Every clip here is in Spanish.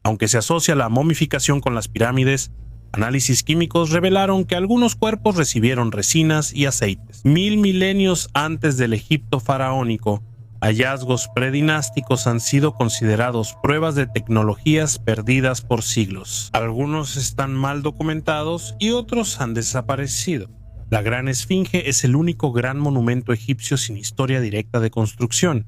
Aunque se asocia la momificación con las pirámides, análisis químicos revelaron que algunos cuerpos recibieron resinas y aceites. 1000 milenios antes del Egipto faraónico, hallazgos predinásticos han sido considerados pruebas de tecnologías perdidas por siglos. Algunos están mal documentados y otros han desaparecido. La Gran Esfinge es el único gran monumento egipcio sin historia directa de construcción.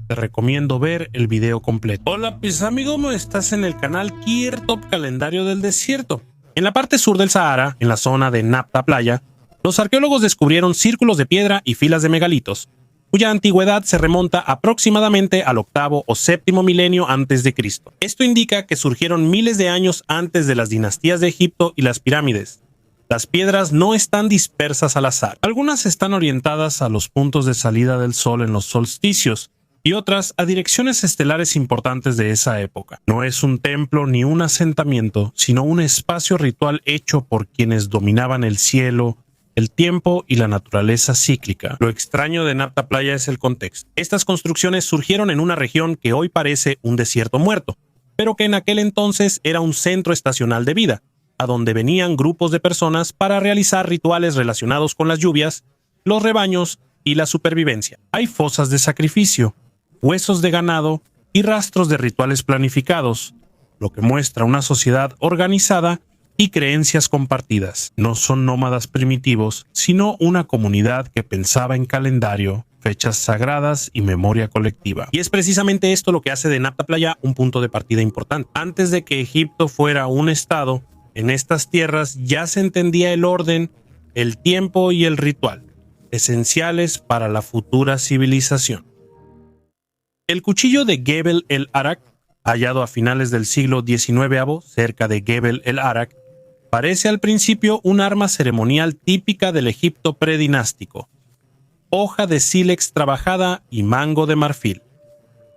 Te recomiendo ver el video completo. Hola pues amigo, estás en el canal Kier Top Calendario del Desierto. En la parte sur del Sahara, en la zona de Napta Playa, los arqueólogos descubrieron círculos de piedra y filas de megalitos, cuya antigüedad se remonta aproximadamente al octavo o séptimo milenio antes de Cristo. Esto indica que surgieron miles de años antes de las dinastías de Egipto y las pirámides. Las piedras no están dispersas al azar. Algunas están orientadas a los puntos de salida del sol en los solsticios, y otras a direcciones estelares importantes de esa época. No es un templo ni un asentamiento, sino un espacio ritual hecho por quienes dominaban el cielo, el tiempo y la naturaleza cíclica. Lo extraño de Napta Playa es el contexto. Estas construcciones surgieron en una región que hoy parece un desierto muerto, pero que en aquel entonces era un centro estacional de vida, a donde venían grupos de personas para realizar rituales relacionados con las lluvias, los rebaños y la supervivencia. Hay fosas de sacrificio, huesos de ganado y rastros de rituales planificados, lo que muestra una sociedad organizada y creencias compartidas. No son nómadas primitivos, sino una comunidad que pensaba en calendario, fechas sagradas y memoria colectiva. Y es precisamente esto lo que hace de Napta Playa un punto de partida importante. Antes de que Egipto fuera un estado, en estas tierras ya se entendía el orden, el tiempo y el ritual, esenciales para la futura civilización. El cuchillo de Gebel el-Arak, hallado a finales del siglo XIX cerca de Gebel el-Arak, parece al principio un arma ceremonial típica del Egipto predinástico, hoja de sílex trabajada y mango de marfil.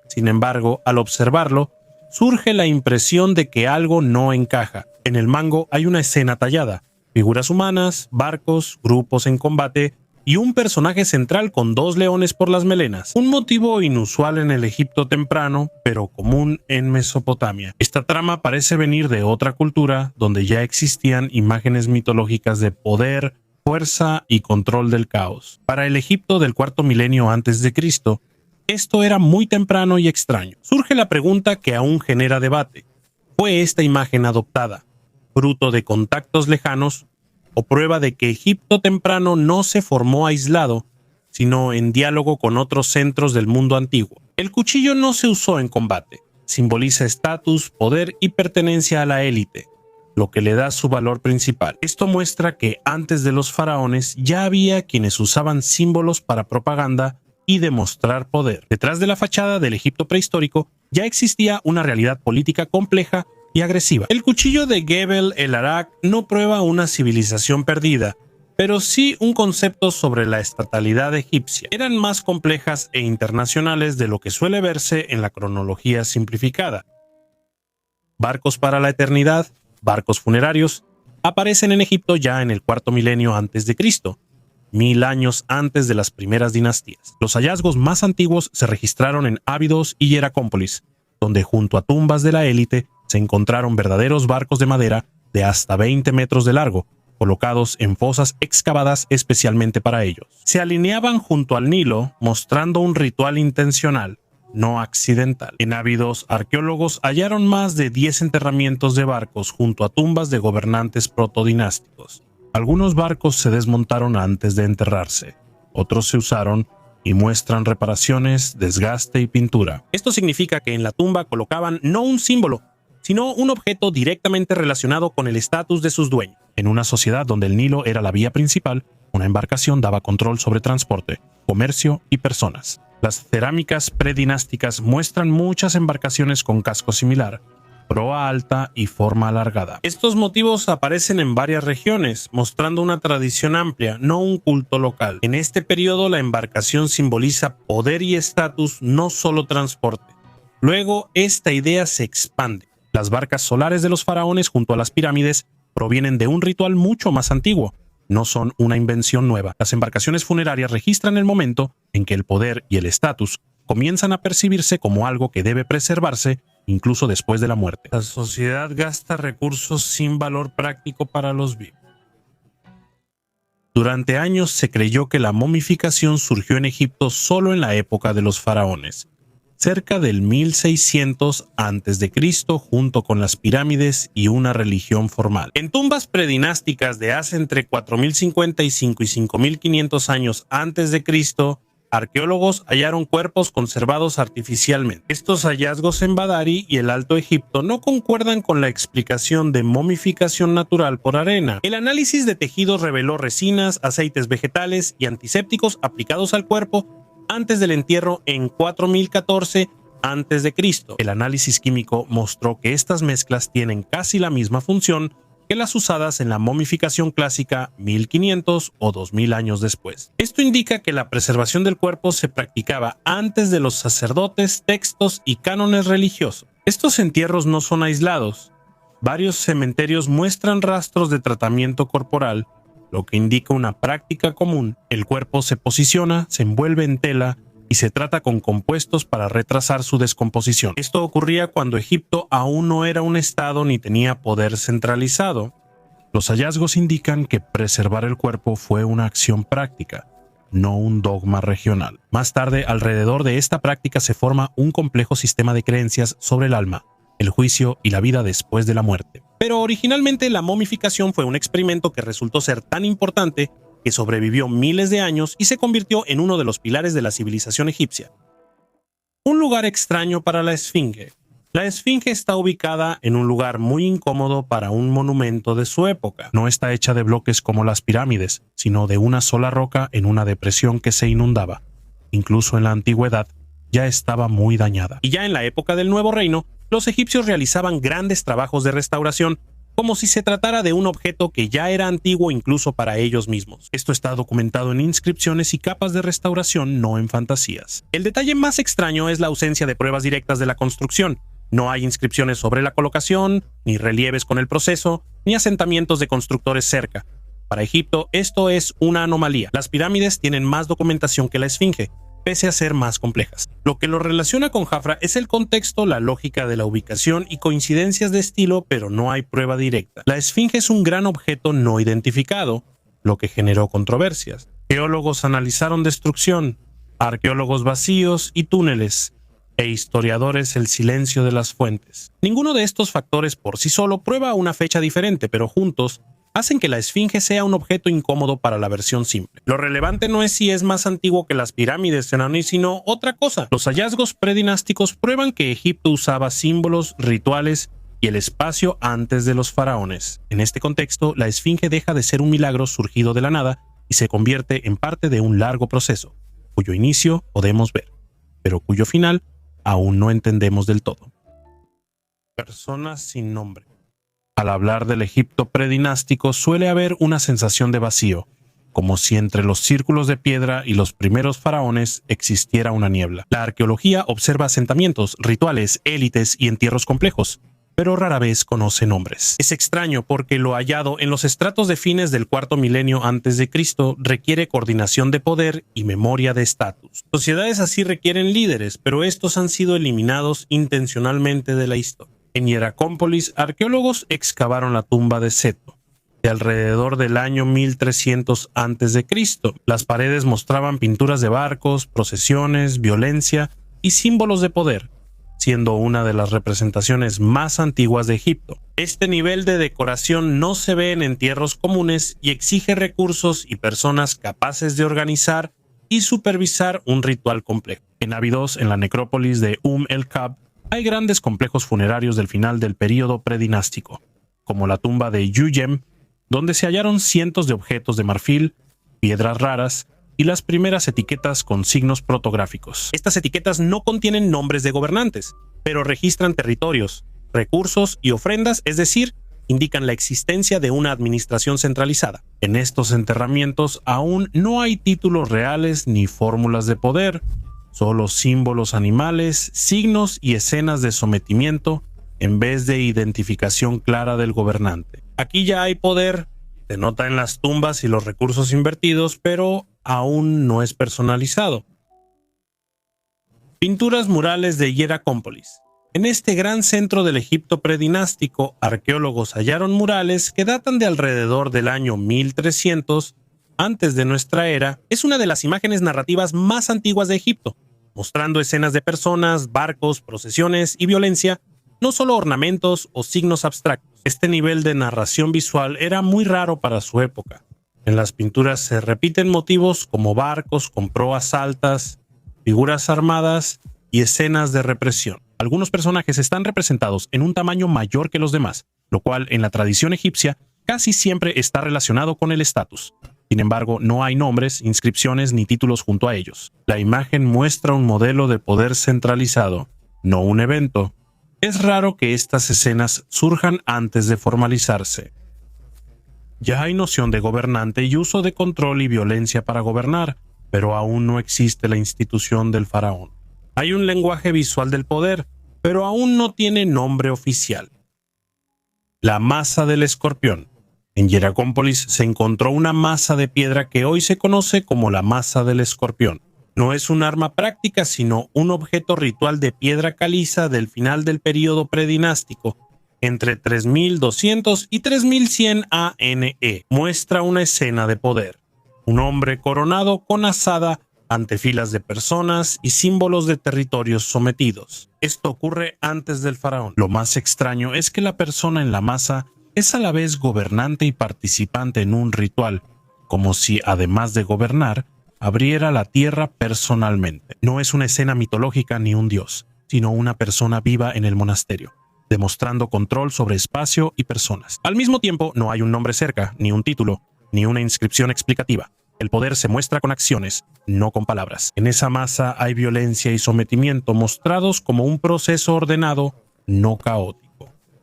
Sin embargo, al observarlo, surge la impresión de que algo no encaja. En el mango hay una escena tallada, figuras humanas, barcos, grupos en combate y un personaje central con 2 leones por las melenas, un motivo inusual en el Egipto temprano, pero común en Mesopotamia. Esta trama parece venir de otra cultura donde ya existían imágenes mitológicas de poder, fuerza y control del caos. Para el Egipto del cuarto milenio antes de Cristo, esto era muy temprano y extraño. Surge la pregunta que aún genera debate. ¿Fue esta imagen adoptada, fruto de contactos lejanos, o prueba de que Egipto temprano no se formó aislado, sino en diálogo con otros centros del mundo antiguo? El cuchillo no se usó en combate, simboliza estatus, poder y pertenencia a la élite, lo que le da su valor principal. Esto muestra que antes de los faraones ya había quienes usaban símbolos para propaganda y demostrar poder. Detrás de la fachada del Egipto prehistórico ya existía una realidad política compleja y agresiva. El cuchillo de Gebel el-Arak no prueba una civilización perdida, pero sí un concepto sobre la estatalidad egipcia. Eran más complejas e internacionales de lo que suele verse en la cronología simplificada. Barcos para la eternidad, barcos funerarios, aparecen en Egipto ya en el cuarto milenio antes de Cristo, 1000 años antes de las primeras dinastías. Los hallazgos más antiguos se registraron en Abidos y Hieracómpolis, donde junto a tumbas de la élite se encontraron verdaderos barcos de madera de hasta 20 metros de largo, colocados en fosas excavadas especialmente para ellos. Se alineaban junto al Nilo, mostrando un ritual intencional, no accidental. En Abidos, arqueólogos hallaron más de 10 enterramientos de barcos junto a tumbas de gobernantes protodinásticos. Algunos barcos se desmontaron antes de enterrarse, otros se usaron y muestran reparaciones, desgaste y pintura. Esto significa que en la tumba colocaban no un símbolo, sino un objeto directamente relacionado con el estatus de sus dueños. En una sociedad donde el Nilo era la vía principal, una embarcación daba control sobre transporte, comercio y personas. Las cerámicas predinásticas muestran muchas embarcaciones con casco similar, proa alta y forma alargada. Estos motivos aparecen en varias regiones, mostrando una tradición amplia, no un culto local. En este periodo la embarcación simboliza poder y estatus, no solo transporte. Luego esta idea se expande. Las barcas solares de los faraones junto a las pirámides provienen de un ritual mucho más antiguo. No son una invención nueva. Las embarcaciones funerarias registran el momento en que el poder y el estatus comienzan a percibirse como algo que debe preservarse incluso después de la muerte. La sociedad gasta recursos sin valor práctico para los vivos. Durante años se creyó que la momificación surgió en Egipto solo en la época de los faraones, cerca del 1600 a.C., junto con las pirámides y una religión formal. En tumbas predinásticas de hace entre 4055 y 5500 años antes de Cristo, arqueólogos hallaron cuerpos conservados artificialmente. Estos hallazgos en Badari y el Alto Egipto no concuerdan con la explicación de momificación natural por arena. El análisis de tejidos reveló resinas, aceites vegetales y antisépticos aplicados al cuerpo antes del entierro en 4014 a.C. El análisis químico mostró que estas mezclas tienen casi la misma función que las usadas en la momificación clásica 1500 o 2000 años después. Esto indica que la preservación del cuerpo se practicaba antes de los sacerdotes, textos y cánones religiosos. Estos entierros no son aislados. Varios cementerios muestran rastros de tratamiento corporal, lo que indica una práctica común. El cuerpo se posiciona, se envuelve en tela y se trata con compuestos para retrasar su descomposición. Esto ocurría cuando Egipto aún no era un estado ni tenía poder centralizado. Los hallazgos indican que preservar el cuerpo fue una acción práctica, no un dogma regional. Más tarde, alrededor de esta práctica se forma un complejo sistema de creencias sobre el alma, el juicio y la vida después de la muerte. Pero originalmente la momificación fue un experimento que resultó ser tan importante que sobrevivió miles de años y se convirtió en uno de los pilares de la civilización egipcia. Un lugar extraño para la Esfinge. La Esfinge está ubicada en un lugar muy incómodo para un monumento de su época. No está hecha de bloques como las pirámides, sino de una sola roca en una depresión que se inundaba. Incluso en la antigüedad ya estaba muy dañada. Y ya en la época del Nuevo Reino, los egipcios realizaban grandes trabajos de restauración, como si se tratara de un objeto que ya era antiguo incluso para ellos mismos. Esto está documentado en inscripciones y capas de restauración, no en fantasías. El detalle más extraño es la ausencia de pruebas directas de la construcción. No hay inscripciones sobre la colocación, ni relieves con el proceso, ni asentamientos de constructores cerca. Para Egipto, esto es una anomalía. Las pirámides tienen más documentación que la Esfinge, pese a ser más complejas. Lo que lo relaciona con Jafra es el contexto, la lógica de la ubicación y coincidencias de estilo, pero no hay prueba directa. La Esfinge es un gran objeto no identificado, lo que generó controversias. Geólogos analizaron destrucción, arqueólogos vacíos y túneles, e historiadores el silencio de las fuentes. Ninguno de estos factores por sí solo prueba una fecha diferente, pero juntos hacen que la Esfinge sea un objeto incómodo para la versión simple. Lo relevante no es si es más antiguo que las pirámides, sino otra cosa. Los hallazgos predinásticos prueban que Egipto usaba símbolos, rituales y el espacio antes de los faraones. En este contexto, la Esfinge deja de ser un milagro surgido de la nada y se convierte en parte de un largo proceso, cuyo inicio podemos ver, pero cuyo final aún no entendemos del todo. Personas sin nombre. Al hablar del Egipto predinástico suele haber una sensación de vacío, como si entre los círculos de piedra y los primeros faraones existiera una niebla. La arqueología observa asentamientos, rituales, élites y entierros complejos, pero rara vez conoce nombres. Es extraño porque lo hallado en los estratos de fines del cuarto milenio antes de Cristo requiere coordinación de poder y memoria de estatus. Sociedades así requieren líderes, pero estos han sido eliminados intencionalmente de la historia. En Hieracómpolis, arqueólogos excavaron la tumba de Seto, de alrededor del año 1300 a.C. Las paredes mostraban pinturas de barcos, procesiones, violencia y símbolos de poder, siendo una de las representaciones más antiguas de Egipto. Este nivel de decoración no se ve en entierros comunes y exige recursos y personas capaces de organizar y supervisar un ritual complejo. En Abidos, en la necrópolis de el-Kab, hay grandes complejos funerarios del final del período predinástico, como la tumba de Yuyem, donde se hallaron cientos de objetos de marfil, piedras raras y las primeras etiquetas con signos protográficos. Estas etiquetas no contienen nombres de gobernantes, pero registran territorios, recursos y ofrendas, es decir, indican la existencia de una administración centralizada. En estos enterramientos aún no hay títulos reales ni fórmulas de poder, solo símbolos animales, signos y escenas de sometimiento en vez de identificación clara del gobernante. Aquí ya hay poder, se nota en las tumbas y los recursos invertidos, pero aún no es personalizado. Pinturas murales de Hieracómpolis. En este gran centro del Egipto predinástico, arqueólogos hallaron murales que datan de alrededor del año 1300 antes de nuestra era. Es una de las imágenes narrativas más antiguas de Egipto, mostrando escenas de personas, barcos, procesiones y violencia, no solo ornamentos o signos abstractos. Este nivel de narración visual era muy raro para su época. En las pinturas se repiten motivos como barcos con proas altas, figuras armadas y escenas de represión. Algunos personajes están representados en un tamaño mayor que los demás, lo cual en la tradición egipcia casi siempre está relacionado con el estatus. Sin embargo, no hay nombres, inscripciones ni títulos junto a ellos. La imagen muestra un modelo de poder centralizado, no un evento. Es raro que estas escenas surjan antes de formalizarse. Ya hay noción de gobernante y uso de control y violencia para gobernar, pero aún no existe la institución del faraón. Hay un lenguaje visual del poder, pero aún no tiene nombre oficial. La masa del escorpión. En Hieracómpolis se encontró una masa de piedra que hoy se conoce como la masa del escorpión. No es un arma práctica, sino un objeto ritual de piedra caliza del final del período predinástico, entre 3200 y 3100 ANE. Muestra una escena de poder. Un hombre coronado con azada ante filas de personas y símbolos de territorios sometidos. Esto ocurre antes del faraón. Lo más extraño es que la persona en la masa es a la vez gobernante y participante en un ritual, como si, además de gobernar, abriera la tierra personalmente. No es una escena mitológica ni un dios, sino una persona viva en el monasterio, demostrando control sobre espacio y personas. Al mismo tiempo, no hay un nombre cerca, ni un título, ni una inscripción explicativa. El poder se muestra con acciones, no con palabras. En esa masa hay violencia y sometimiento mostrados como un proceso ordenado, no caótico.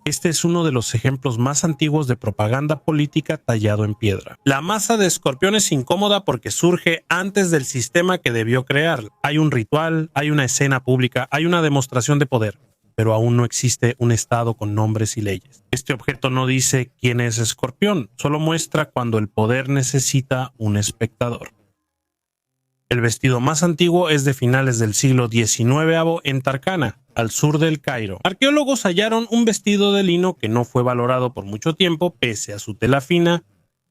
Este es uno de los ejemplos más antiguos de propaganda política tallado en piedra. La masa de escorpión es incómoda porque surge antes del sistema que debió crear. Hay un ritual, hay una escena pública, hay una demostración de poder, pero aún no existe un estado con nombres y leyes. Este objeto no dice quién es Escorpión, solo muestra cuando el poder necesita un espectador. El vestido más antiguo es de finales del siglo XIX en Tarkana, al sur del Cairo. Arqueólogos hallaron un vestido de lino que no fue valorado por mucho tiempo pese a su tela fina,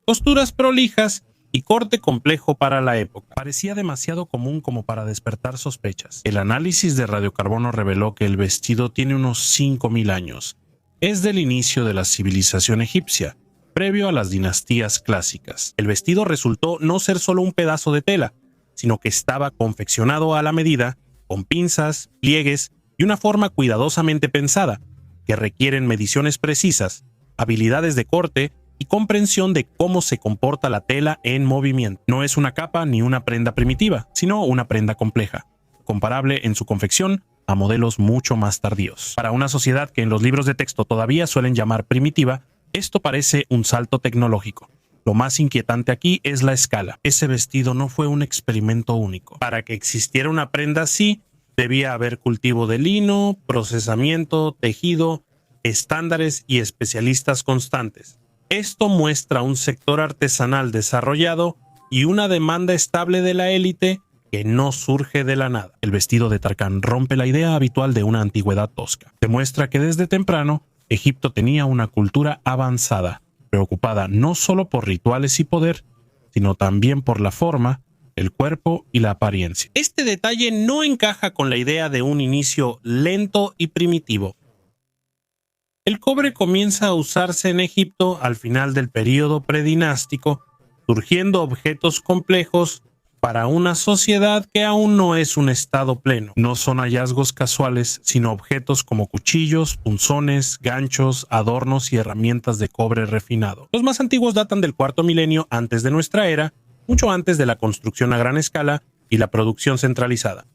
costuras prolijas y corte complejo para la época. Parecía demasiado común como para despertar sospechas. El análisis de radiocarbono reveló que el vestido tiene unos 5000 años. Es del inicio de la civilización egipcia, previo a las dinastías clásicas. El vestido resultó no ser solo un pedazo de tela, sino que estaba confeccionado a la medida, con pinzas, pliegues y una forma cuidadosamente pensada, que requieren mediciones precisas, habilidades de corte y comprensión de cómo se comporta la tela en movimiento. No es una capa ni una prenda primitiva, sino una prenda compleja, comparable en su confección a modelos mucho más tardíos. Para una sociedad que en los libros de texto todavía suelen llamar primitiva, esto parece un salto tecnológico. Lo más inquietante aquí es la escala. Ese vestido no fue un experimento único. Para que existiera una prenda así, debía haber cultivo de lino, procesamiento, tejido, estándares y especialistas constantes. Esto muestra un sector artesanal desarrollado y una demanda estable de la élite que no surge de la nada. El vestido de Tarkán rompe la idea habitual de una antigüedad tosca. Demuestra que desde temprano Egipto tenía una cultura avanzada, preocupada no solo por rituales y poder, sino también por la forma, el cuerpo y la apariencia. Este detalle no encaja con la idea de un inicio lento y primitivo. El cobre comienza a usarse en Egipto al final del período predinástico, surgiendo objetos complejos para una sociedad que aún no es un estado pleno. No son hallazgos casuales, sino objetos como cuchillos, punzones, ganchos, adornos y herramientas de cobre refinado. Los más antiguos datan del cuarto milenio antes de nuestra era, mucho antes de la construcción a gran escala y la producción centralizada.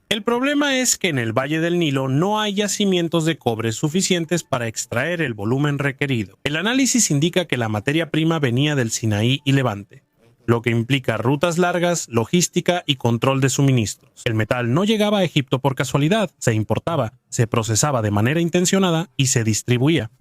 El problema es que en el Valle del Nilo no hay yacimientos de cobre suficientes para extraer el volumen requerido. El análisis indica que la materia prima venía del Sinaí y Levante, lo que implica rutas largas, logística y control de suministros. El metal no llegaba a Egipto por casualidad, se importaba, se procesaba de manera intencionada y se distribuía.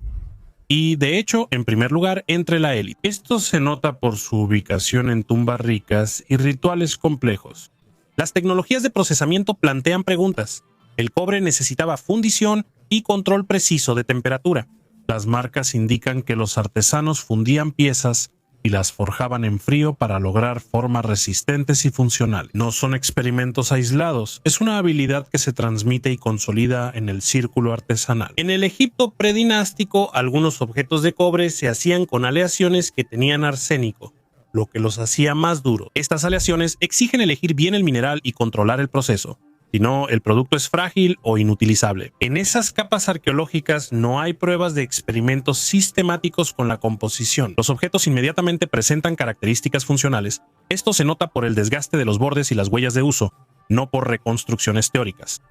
Y, de hecho, en primer lugar, entre la élite. Esto se nota por su ubicación en tumbas ricas y rituales complejos. Las tecnologías de procesamiento plantean preguntas. El cobre necesitaba fundición, y control preciso de temperatura. Las marcas indican que los artesanos fundían piezas y las forjaban en frío para lograr formas resistentes y funcionales. No son experimentos aislados, es una habilidad que se transmite y consolida en el círculo artesanal. En el Egipto predinástico, algunos objetos de cobre se hacían con aleaciones que tenían arsénico, lo que los hacía más duros. Estas aleaciones exigen elegir bien el mineral y controlar el proceso. Si no, el producto es frágil o inutilizable. En esas capas arqueológicas no hay pruebas de experimentos sistemáticos con la composición. Los objetos inmediatamente presentan características funcionales. Esto se nota por el desgaste de los bordes y las huellas de uso, no por reconstrucciones teóricas.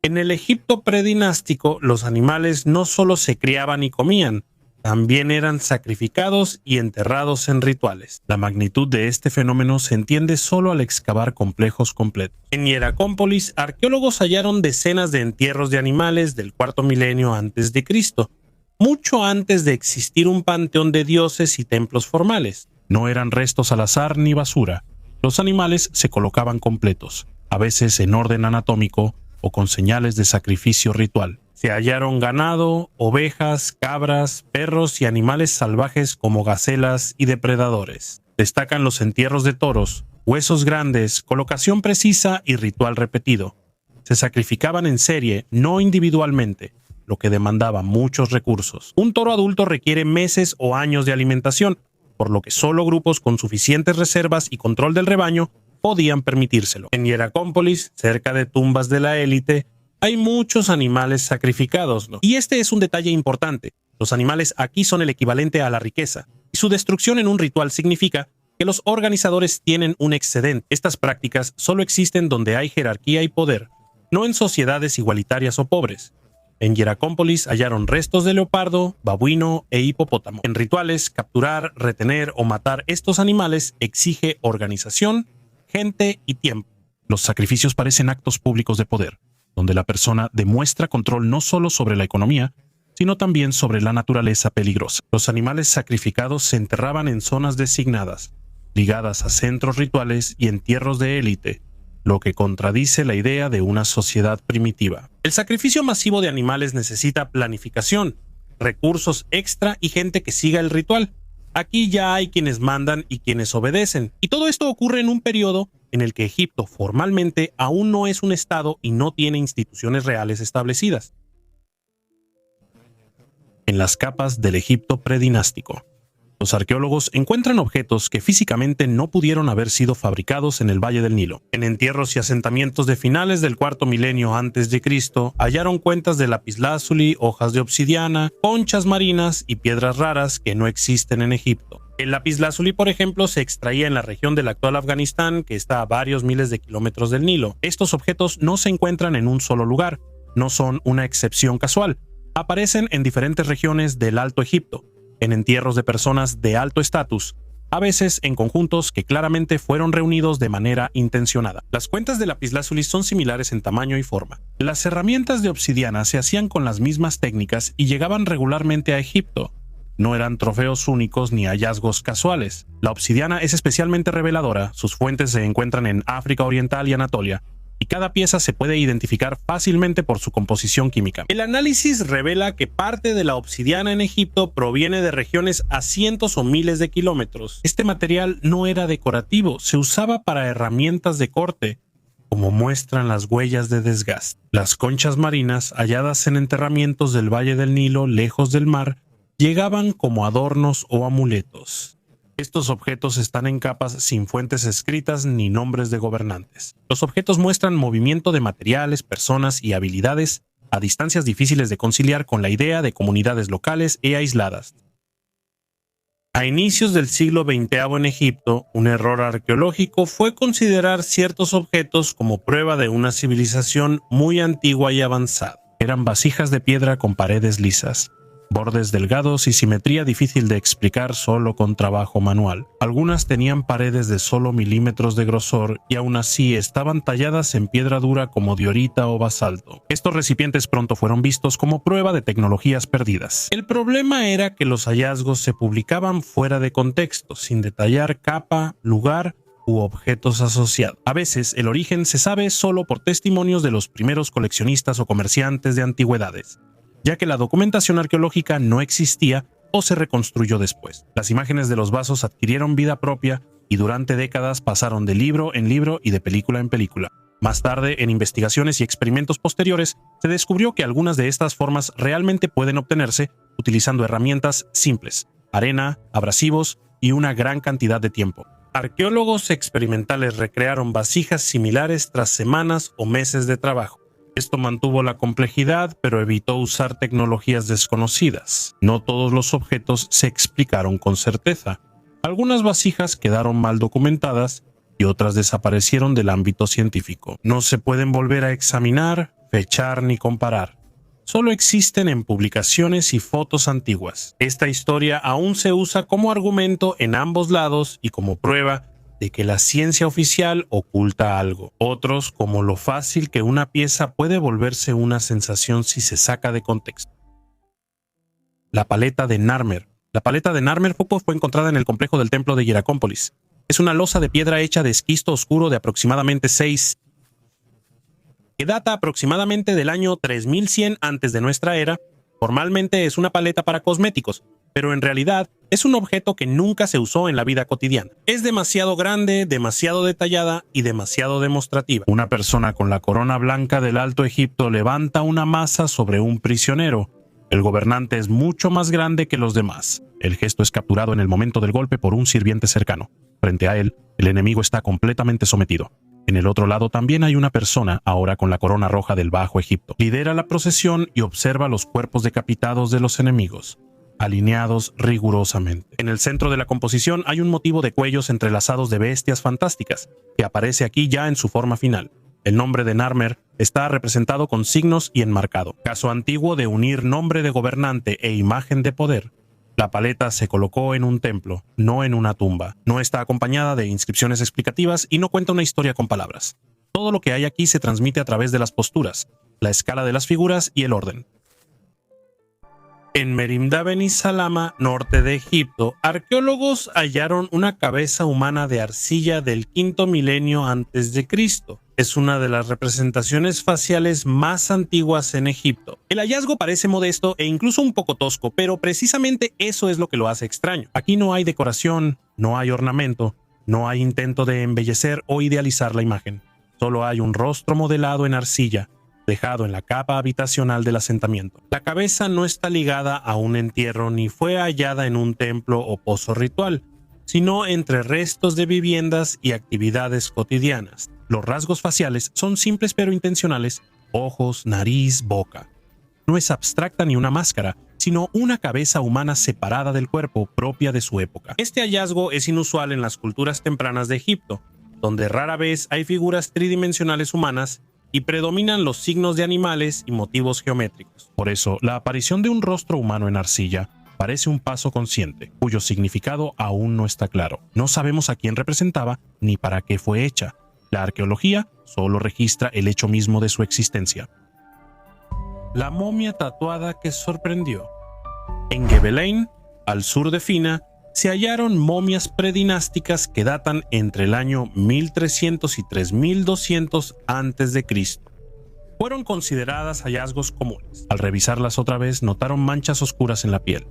En el Egipto predinástico, los animales no solo se criaban y comían, también eran sacrificados y enterrados en rituales. La magnitud de este fenómeno se entiende solo al excavar complejos completos. En Hieracómpolis, arqueólogos hallaron decenas de entierros de animales del cuarto milenio antes de Cristo, mucho antes de existir un panteón de dioses y templos formales. No eran restos al azar ni basura. Los animales se colocaban completos, a veces en orden anatómico o con señales de sacrificio ritual. Se hallaron ganado, ovejas, cabras, perros y animales salvajes como gacelas y depredadores. Destacan los entierros de toros, huesos grandes, colocación precisa y ritual repetido. Se sacrificaban en serie, no individualmente, lo que demandaba muchos recursos. Un toro adulto requiere meses o años de alimentación, por lo que solo grupos con suficientes reservas y control del rebaño podían permitírselo. En Hieracómpolis, cerca de tumbas de la élite, hay muchos animales sacrificados, ¿no? Y este es un detalle importante. Los animales aquí son el equivalente a la riqueza, y su destrucción en un ritual significa que los organizadores tienen un excedente. Estas prácticas solo existen donde hay jerarquía y poder, no en sociedades igualitarias o pobres. En Hieracómpolis hallaron restos de leopardo, babuino e hipopótamo. En rituales, capturar, retener o matar estos animales exige organización, gente y tiempo. Los sacrificios parecen actos públicos de poder, donde la persona demuestra control no solo sobre la economía, sino también sobre la naturaleza peligrosa. Los animales sacrificados se enterraban en zonas designadas, ligadas a centros rituales y entierros de élite, lo que contradice la idea de una sociedad primitiva. El sacrificio masivo de animales necesita planificación, recursos extra y gente que siga el ritual. Aquí ya hay quienes mandan y quienes obedecen, y todo esto ocurre en un periodo en el que Egipto formalmente aún no es un estado y no tiene instituciones reales establecidas. En las capas del Egipto predinástico, los arqueólogos encuentran objetos que físicamente no pudieron haber sido fabricados en el Valle del Nilo. En entierros y asentamientos de finales del cuarto milenio antes de Cristo, hallaron cuentas de lapislázuli, hojas de obsidiana, conchas marinas y piedras raras que no existen en Egipto. El lapislázuli, por ejemplo, se extraía en la región del actual Afganistán, que está a varios miles de kilómetros del Nilo. Estos objetos no se encuentran en un solo lugar, no son una excepción casual. Aparecen en diferentes regiones del Alto Egipto, en entierros de personas de alto estatus, a veces en conjuntos que claramente fueron reunidos de manera intencionada. Las cuentas de lapislázuli son similares en tamaño y forma. Las herramientas de obsidiana se hacían con las mismas técnicas y llegaban regularmente a Egipto. No eran trofeos únicos ni hallazgos casuales. La obsidiana es especialmente reveladora, sus fuentes se encuentran en África Oriental y Anatolia, y cada pieza se puede identificar fácilmente por su composición química. El análisis revela que parte de la obsidiana en Egipto proviene de regiones a cientos o miles de kilómetros. Este material no era decorativo, se usaba para herramientas de corte, como muestran las huellas de desgaste. Las conchas marinas halladas en enterramientos del Valle del Nilo lejos del mar llegaban como adornos o amuletos. Estos objetos están en capas sin fuentes escritas ni nombres de gobernantes. Los objetos muestran movimiento de materiales, personas y habilidades a distancias difíciles de conciliar con la idea de comunidades locales e aisladas. A inicios del siglo XX en Egipto, un error arqueológico fue considerar ciertos objetos como prueba de una civilización muy antigua y avanzada. Eran vasijas de piedra con paredes lisas, bordes delgados y simetría difícil de explicar solo con trabajo manual. Algunas tenían paredes de solo milímetros de grosor y aún así estaban talladas en piedra dura como diorita o basalto. Estos recipientes pronto fueron vistos como prueba de tecnologías perdidas. El problema era que los hallazgos se publicaban fuera de contexto, sin detallar capa, lugar u objetos asociados. A veces el origen se sabe solo por testimonios de los primeros coleccionistas o comerciantes de antigüedades, ya que la documentación arqueológica no existía o se reconstruyó después. Las imágenes de los vasos adquirieron vida propia y durante décadas pasaron de libro en libro y de película en película. Más tarde, en investigaciones y experimentos posteriores, se descubrió que algunas de estas formas realmente pueden obtenerse utilizando herramientas simples, arena, abrasivos y una gran cantidad de tiempo. Arqueólogos experimentales recrearon vasijas similares tras semanas o meses de trabajo. Esto mantuvo la complejidad, pero evitó usar tecnologías desconocidas. No todos los objetos se explicaron con certeza. Algunas vasijas quedaron mal documentadas y otras desaparecieron del ámbito científico. No se pueden volver a examinar, fechar ni comparar. Solo existen en publicaciones y fotos antiguas. Esta historia aún se usa como argumento en ambos lados y como prueba de que la ciencia oficial oculta algo. Otros como lo fácil que una pieza puede volverse una sensación si se saca de contexto. La paleta de Narmer. La paleta de Narmer fue encontrada en el complejo del templo de Hieracómpolis. Es una losa de piedra hecha de esquisto oscuro de aproximadamente 6 que data aproximadamente del año 3100 antes de nuestra era. Formalmente es una paleta para cosméticos, pero en realidad es un objeto que nunca se usó en la vida cotidiana. Es demasiado grande, demasiado detallada y demasiado demostrativa. Una persona con la corona blanca del Alto Egipto levanta una masa sobre un prisionero. El gobernante es mucho más grande que los demás. El gesto es capturado en el momento del golpe por un sirviente cercano. Frente a él, el enemigo está completamente sometido. En el otro lado también hay una persona, ahora con la corona roja del Bajo Egipto. Lidera la procesión y observa los cuerpos decapitados de los enemigos, alineados rigurosamente. En el centro de la composición hay un motivo de cuellos entrelazados de bestias fantásticas, que aparece aquí ya en su forma final. El nombre de Narmer está representado con signos y enmarcado. Caso antiguo de unir nombre de gobernante e imagen de poder. La paleta se colocó en un templo, no en una tumba. No está acompañada de inscripciones explicativas y no cuenta una historia con palabras. Todo lo que hay aquí se transmite a través de las posturas, la escala de las figuras y el orden. En Merimda Beni Salama, norte de Egipto, arqueólogos hallaron una cabeza humana de arcilla del quinto milenio antes de Cristo. Es una de las representaciones faciales más antiguas en Egipto. El hallazgo parece modesto e incluso un poco tosco, pero precisamente eso es lo que lo hace extraño. Aquí no hay decoración, no hay ornamento, no hay intento de embellecer o idealizar la imagen. Solo hay un rostro modelado en arcilla, dejado en la capa habitacional del asentamiento. La cabeza no está ligada a un entierro ni fue hallada en un templo o pozo ritual, sino entre restos de viviendas y actividades cotidianas. Los rasgos faciales son simples pero intencionales: ojos, nariz, boca. No es abstracta ni una máscara, sino una cabeza humana separada del cuerpo, propia de su época. Este hallazgo es inusual en las culturas tempranas de Egipto, donde rara vez hay figuras tridimensionales humanas y predominan los signos de animales y motivos geométricos. Por eso, la aparición de un rostro humano en arcilla parece un paso consciente, cuyo significado aún no está claro. No sabemos a quién representaba ni para qué fue hecha. La arqueología solo registra el hecho mismo de su existencia. La momia tatuada que sorprendió. En Gebelein, al sur de Fina, se hallaron momias predinásticas que datan entre el año 1300 y 3200 a.C. Fueron consideradas hallazgos comunes. Al revisarlas otra vez, notaron manchas oscuras en la piel.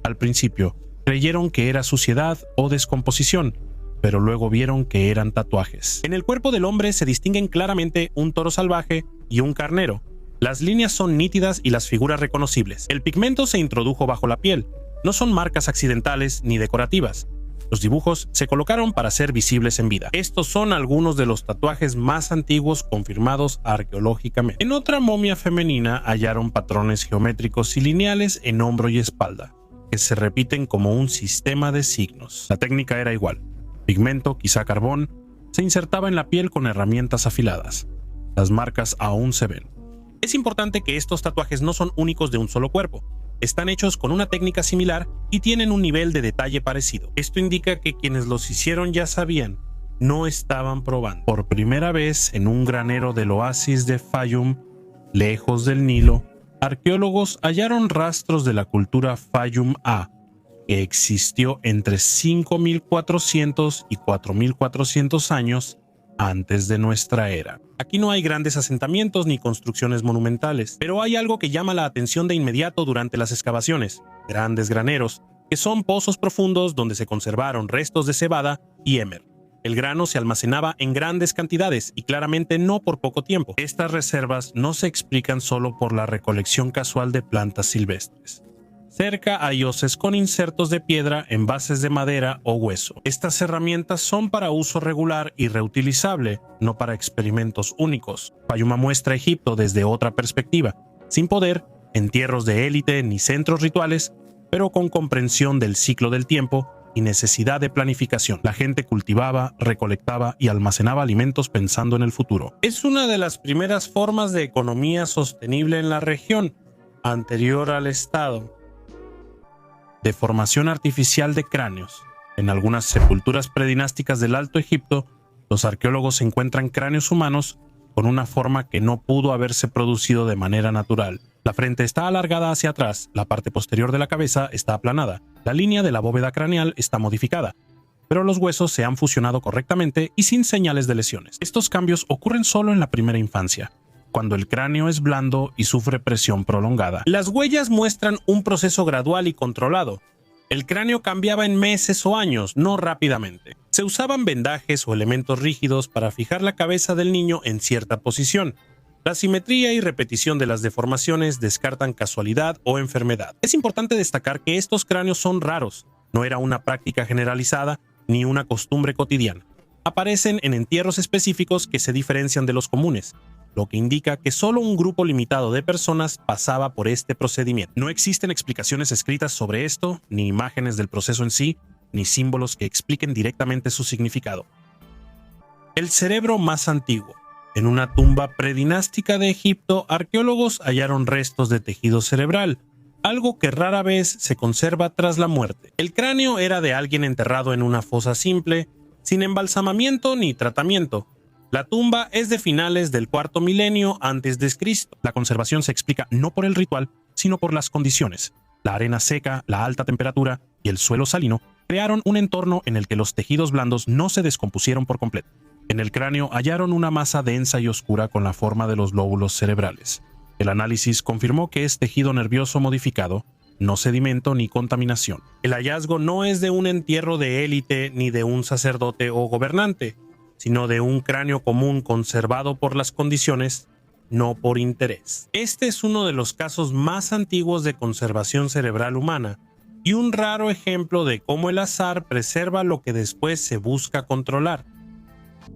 Al principio, creyeron que era suciedad o descomposición, pero luego vieron que eran tatuajes. En el cuerpo del hombre se distinguen claramente un toro salvaje y un carnero. Las líneas son nítidas y las figuras reconocibles. El pigmento se introdujo bajo la piel. No son marcas accidentales ni decorativas. Los dibujos se colocaron para ser visibles en vida. Estos son algunos de los tatuajes más antiguos confirmados arqueológicamente. En otra momia femenina hallaron patrones geométricos y lineales en hombro y espalda, que se repiten como un sistema de signos. La técnica era igual. Pigmento, quizá carbón, se insertaba en la piel con herramientas afiladas. Las marcas aún se ven. Es importante que estos tatuajes no son únicos de un solo cuerpo. Están hechos con una técnica similar y tienen un nivel de detalle parecido. Esto indica que quienes los hicieron ya sabían, no estaban probando. Por primera vez en un granero del oasis de Fayum, lejos del Nilo, arqueólogos hallaron rastros de la cultura Fayum A, que existió entre 5.400 y 4.400 años antes de nuestra era. Aquí no hay grandes asentamientos ni construcciones monumentales, pero hay algo que llama la atención de inmediato durante las excavaciones: grandes graneros, que son pozos profundos donde se conservaron restos de cebada y émer. El grano se almacenaba en grandes cantidades y claramente no por poco tiempo. Estas reservas no se explican solo por la recolección casual de plantas silvestres. Cerca hay hoces con insertos de piedra en bases de madera o hueso. Estas herramientas son para uso regular y reutilizable, no para experimentos únicos. Fayuma muestra Egipto desde otra perspectiva, sin poder, entierros de élite ni centros rituales, pero con comprensión del ciclo del tiempo y necesidad de planificación. La gente cultivaba, recolectaba y almacenaba alimentos pensando en el futuro. Es una de las primeras formas de economía sostenible en la región, anterior al Estado. De formación artificial de cráneos. En algunas sepulturas predinásticas del Alto Egipto, los arqueólogos encuentran cráneos humanos con una forma que no pudo haberse producido de manera natural. La frente está alargada hacia atrás, la parte posterior de la cabeza está aplanada, la línea de la bóveda craneal está modificada, pero los huesos se han fusionado correctamente y sin señales de lesiones. Estos cambios ocurren solo en la primera infancia, cuando el cráneo es blando y sufre presión prolongada. Las huellas muestran un proceso gradual y controlado. El cráneo cambiaba en meses o años, no rápidamente. Se usaban vendajes o elementos rígidos para fijar la cabeza del niño en cierta posición. La simetría y repetición de las deformaciones descartan casualidad o enfermedad. Es importante destacar que estos cráneos son raros, no era una práctica generalizada ni una costumbre cotidiana. Aparecen en entierros específicos que se diferencian de los comunes, lo que indica que solo un grupo limitado de personas pasaba por este procedimiento. No existen explicaciones escritas sobre esto, ni imágenes del proceso en sí, ni símbolos que expliquen directamente su significado. El cerebro más antiguo. En una tumba predinástica de Egipto, arqueólogos hallaron restos de tejido cerebral, algo que rara vez se conserva tras la muerte. El cráneo era de alguien enterrado en una fosa simple, sin embalsamamiento ni tratamiento. La tumba es de finales del cuarto milenio antes de Cristo. La conservación se explica no por el ritual, sino por las condiciones. La arena seca, la alta temperatura y el suelo salino crearon un entorno en el que los tejidos blandos no se descompusieron por completo. En el cráneo hallaron una masa densa y oscura con la forma de los lóbulos cerebrales. El análisis confirmó que es tejido nervioso modificado, no sedimento ni contaminación. El hallazgo no es de un entierro de élite ni de un sacerdote o gobernante, sino de un cráneo común conservado por las condiciones, no por interés. Este es uno de los casos más antiguos de conservación cerebral humana y un raro ejemplo de cómo el azar preserva lo que después se busca controlar.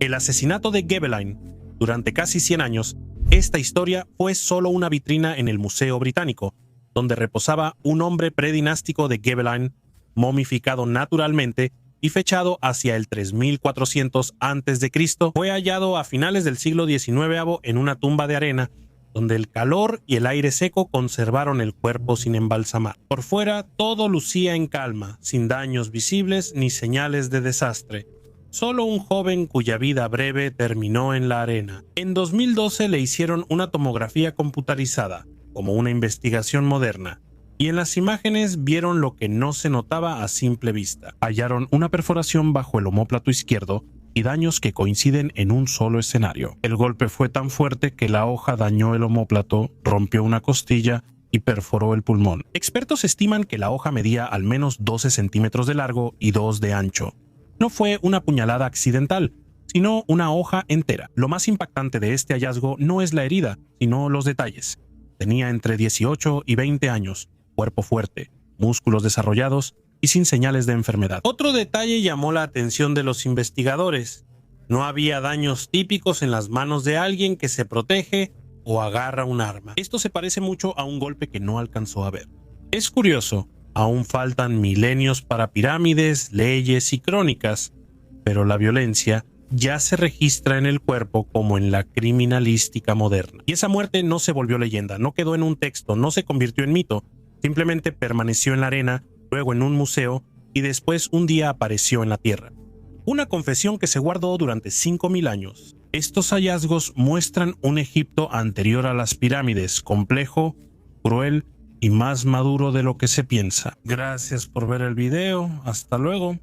El asesinato de Ghebelin. Durante casi 100 años, esta historia fue solo una vitrina en el Museo Británico, donde reposaba un hombre predinástico de Ghebelin, momificado naturalmente y fechado hacia el 3400 a.C., fue hallado a finales del siglo XIX en una tumba de arena, donde el calor y el aire seco conservaron el cuerpo sin embalsamar. Por fuera, todo lucía en calma, sin daños visibles ni señales de desastre. Solo un joven cuya vida breve terminó en la arena. En 2012 le hicieron una tomografía computarizada, como una investigación moderna, y en las imágenes vieron lo que no se notaba a simple vista. Hallaron una perforación bajo el omóplato izquierdo y daños que coinciden en un solo escenario. El golpe fue tan fuerte que la hoja dañó el omóplato, rompió una costilla y perforó el pulmón. Expertos estiman que la hoja medía al menos 12 centímetros de largo y 2 de ancho. No fue una puñalada accidental, sino una hoja entera. Lo más impactante de este hallazgo no es la herida, sino los detalles. Tenía entre 18 y 20 años, cuerpo fuerte, músculos desarrollados y sin señales de enfermedad. Otro detalle llamó la atención de los investigadores. No había daños típicos en las manos de alguien que se protege o agarra un arma. Esto se parece mucho a un golpe que no alcanzó a ver. Es curioso. Aún faltan milenios para pirámides, leyes y crónicas, pero la violencia ya se registra en el cuerpo como en la criminalística moderna. Y esa muerte no se volvió leyenda, no quedó en un texto, no se convirtió en mito, simplemente permaneció en la arena, luego en un museo y después un día apareció en la tierra. Una confesión que se guardó durante 5000 años. Estos hallazgos muestran un Egipto anterior a las pirámides, complejo, cruel y más maduro de lo que se piensa. Gracias por ver el video. Hasta luego.